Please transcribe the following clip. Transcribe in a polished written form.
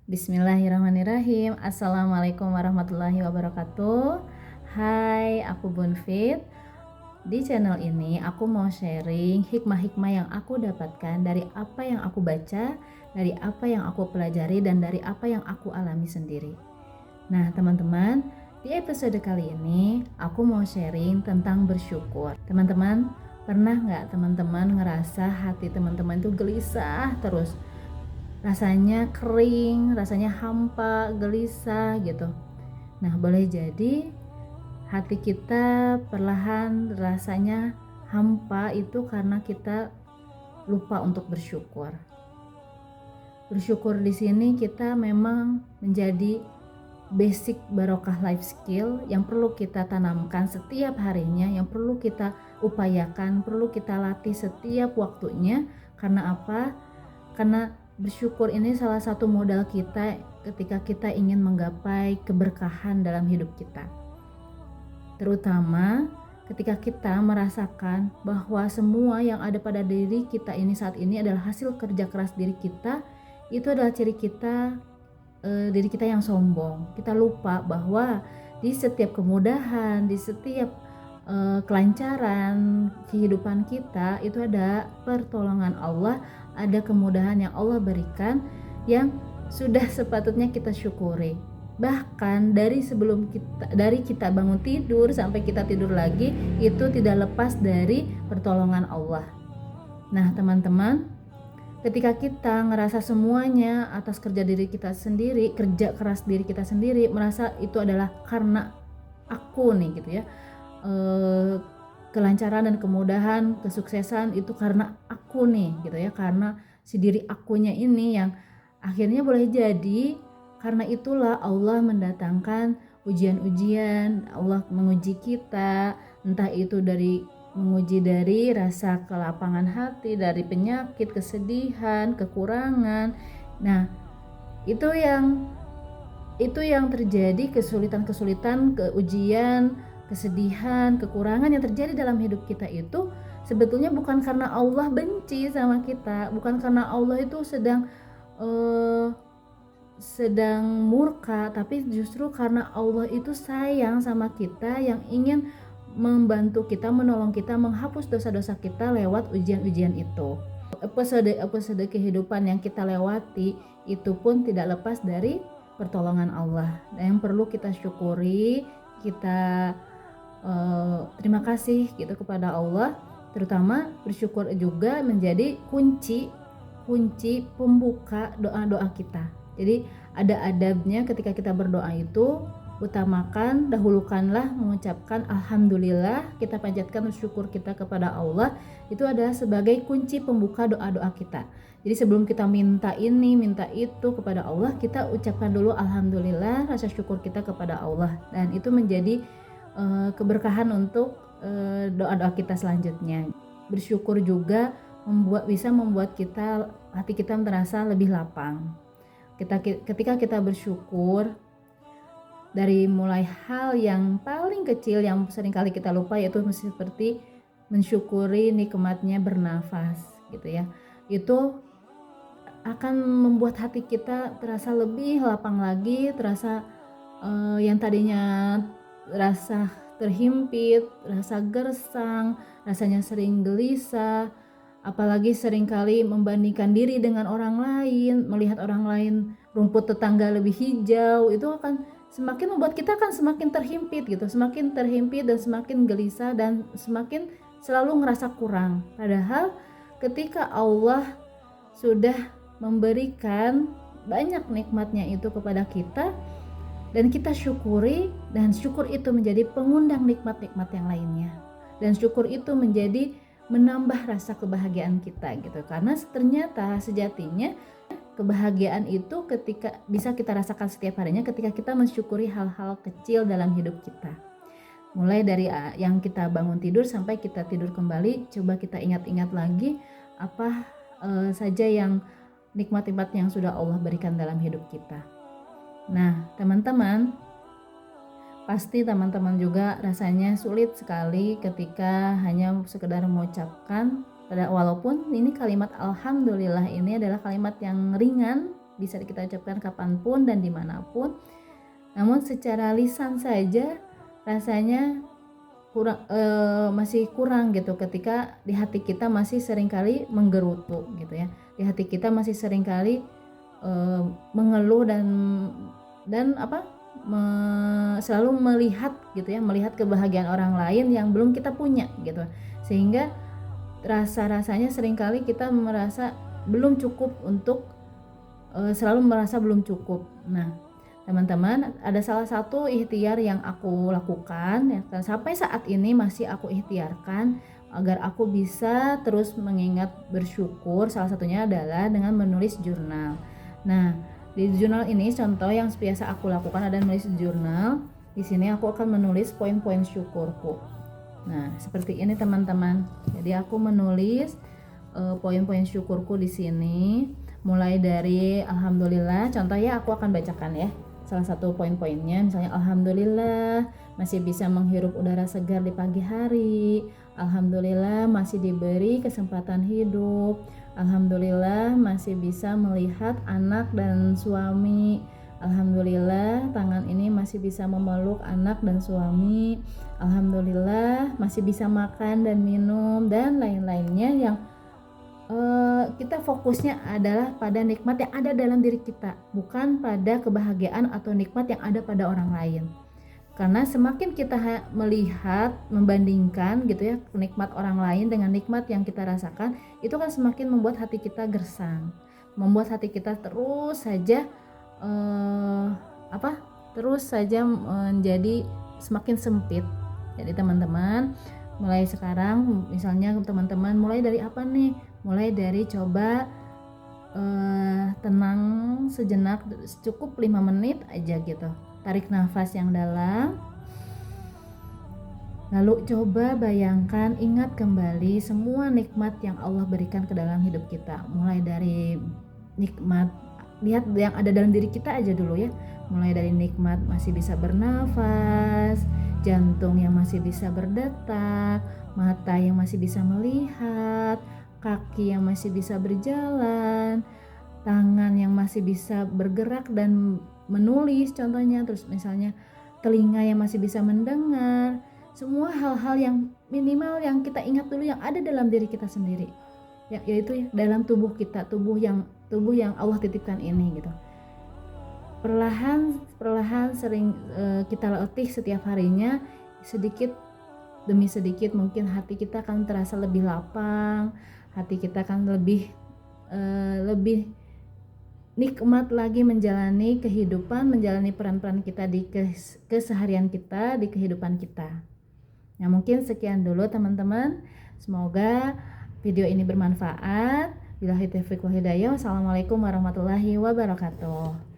Bismillahirrahmanirrahim. Assalamualaikum warahmatullahi wabarakatuh. Hai, aku Bunfit. Di channel ini aku mau sharing hikmah-hikmah yang aku dapatkan dari apa yang aku baca, dari apa yang aku pelajari, dan dari apa yang aku alami sendiri. Nah teman-teman, di episode kali ini aku mau sharing tentang bersyukur. Teman-teman, pernah nggak teman-teman ngerasa hati teman-teman itu gelisah terus? Rasanya kering, rasanya hampa, gelisah gitu. Nah, boleh jadi hati kita perlahan rasanya hampa itu karena kita lupa untuk bersyukur. Bersyukur di sini kita memang menjadi basic barokah life skill yang perlu kita tanamkan setiap harinya, yang perlu kita upayakan, perlu kita latih setiap waktunya. Karena apa? Karena bersyukur ini salah satu modal kita ketika kita ingin menggapai keberkahan dalam hidup kita. Terutama ketika kita merasakan bahwa semua yang ada pada diri kita ini saat ini adalah hasil kerja keras diri kita, itu adalah ciri kita, diri kita yang sombong. Kita lupa bahwa di setiap kemudahan, di setiap kelancaran kehidupan kita itu ada pertolongan Allah, ada kemudahan yang Allah berikan yang sudah sepatutnya kita syukuri. Bahkan dari kita bangun tidur sampai kita tidur lagi itu tidak lepas dari pertolongan Allah. Nah teman-teman, ketika kita ngerasa semuanya atas kerja diri kita sendiri, kerja keras diri kita sendiri, merasa itu adalah karena aku nih gitu ya, kelancaran dan kemudahan, kesuksesan itu karena aku nih gitu ya, karena si diri akunya ini yang akhirnya boleh jadi karena itulah Allah mendatangkan ujian-ujian, Allah menguji kita, entah itu menguji dari rasa kelapangan hati, dari penyakit, kesedihan, kekurangan. Nah, itu yang terjadi, kesulitan-kesulitan, keujian, kesedihan, kekurangan yang terjadi dalam hidup kita itu sebetulnya bukan karena Allah benci sama kita, bukan karena Allah itu sedang murka, tapi justru karena Allah itu sayang sama kita, yang ingin membantu kita, menolong kita, menghapus dosa-dosa kita lewat ujian-ujian itu. Episode kehidupan yang kita lewati itu pun tidak lepas dari pertolongan Allah. Dan yang perlu kita syukuri, kita terima kasih gitu kepada Allah. Terutama bersyukur juga menjadi kunci pembuka doa-doa kita. Jadi ada adabnya ketika kita berdoa itu, utamakan, dahulukanlah mengucapkan alhamdulillah, kita panjatkan syukur kita kepada Allah, itu adalah sebagai kunci pembuka doa-doa kita. Jadi sebelum kita minta ini, minta itu kepada Allah, kita ucapkan dulu alhamdulillah, rasa syukur kita kepada Allah, dan itu menjadi keberkahan untuk doa-doa kita selanjutnya. Bersyukur juga bisa membuat hati kita terasa lebih lapang. Ketika kita bersyukur, dari mulai hal yang paling kecil yang seringkali kita lupa, yaitu seperti mensyukuri nikmatnya bernafas gitu ya, itu akan membuat hati kita terasa lebih lapang lagi, terasa yang tadinya rasa terhimpit, rasa gersang, rasanya sering gelisah, apalagi seringkali membandingkan diri dengan orang lain, melihat orang lain rumput tetangga lebih hijau, itu akan semakin membuat kita akan semakin terhimpit gitu, semakin terhimpit dan semakin gelisah dan semakin selalu ngerasa kurang. Padahal ketika Allah sudah memberikan banyak nikmatnya itu kepada kita dan kita syukuri, dan syukur itu menjadi pengundang nikmat-nikmat yang lainnya, dan syukur itu menjadi menambah rasa kebahagiaan kita gitu. Karena ternyata sejatinya kebahagiaan itu bisa kita rasakan setiap harinya ketika kita mensyukuri hal-hal kecil dalam hidup kita. Mulai dari yang kita bangun tidur sampai kita tidur kembali, coba kita ingat-ingat lagi apa saja yang nikmat-nikmat yang sudah Allah berikan dalam hidup kita. Nah, teman-teman, pasti teman-teman juga rasanya sulit sekali ketika hanya sekedar mengucapkan, walaupun ini kalimat alhamdulillah ini adalah kalimat yang ringan, bisa kita ucapkan kapanpun dan dimanapun. Namun secara lisan saja rasanya masih kurang gitu, ketika di hati kita masih seringkali menggerutu gitu ya, di hati kita masih seringkali mengeluh dan selalu melihat gitu ya, melihat kebahagiaan orang lain yang belum kita punya gitu, sehingga rasanya seringkali kita merasa belum cukup untuk selalu merasa belum cukup. Nah, teman-teman, ada salah satu ikhtiar yang aku lakukan ya, sampai saat ini masih aku ikhtiarkan agar aku bisa terus mengingat bersyukur. Salah satunya adalah dengan menulis jurnal. Nah, di jurnal ini contoh yang biasa aku lakukan ada menulis jurnal. Di sini aku akan menulis poin-poin syukurku. Nah, seperti ini teman-teman. Jadi aku menulis poin-poin syukurku di sini, mulai dari alhamdulillah. Contoh ya, aku akan bacakan ya. Salah satu poin-poinnya misalnya alhamdulillah masih bisa menghirup udara segar di pagi hari. Alhamdulillah masih diberi kesempatan hidup. Alhamdulillah masih bisa melihat anak dan suami. Alhamdulillah tangan ini masih bisa memeluk anak dan suami. Alhamdulillah masih bisa makan dan minum dan lain-lainnya yang kita fokusnya adalah pada nikmat yang ada dalam diri kita, bukan pada kebahagiaan atau nikmat yang ada pada orang lain. Karena semakin kita melihat, membandingkan gitu ya, nikmat orang lain dengan nikmat yang kita rasakan, itu kan semakin membuat hati kita gersang, membuat hati kita terus saja menjadi semakin sempit. Jadi teman-teman, mulai sekarang misalnya teman-teman mulai dari apa nih? Mulai dari coba tenang sejenak, cukup 5 menit aja gitu. Tarik nafas yang dalam. Lalu coba bayangkan, ingat kembali semua nikmat yang Allah berikan ke dalam hidup kita. Mulai dari nikmat, lihat yang ada dalam diri kita aja dulu ya. Mulai dari nikmat masih bisa bernafas, jantung yang masih bisa berdetak, mata yang masih bisa melihat, kaki yang masih bisa berjalan, tangan yang masih bisa bergerak dan menulis contohnya, terus misalnya telinga yang masih bisa mendengar. Semua hal-hal yang minimal yang kita ingat dulu yang ada dalam diri kita sendiri, yaitu dalam tubuh kita, tubuh yang Allah titipkan ini gitu. Perlahan sering kita latih setiap harinya, sedikit demi sedikit mungkin hati kita akan terasa lebih lapang, hati kita akan lebih nikmat lagi menjalani kehidupan, menjalani peran-peran kita di keseharian kita, di kehidupan kita. Nah, mungkin sekian dulu teman-teman. Semoga video ini bermanfaat. Billahi taufiq wal hidayah. Wassalamualaikum warahmatullahi wabarakatuh.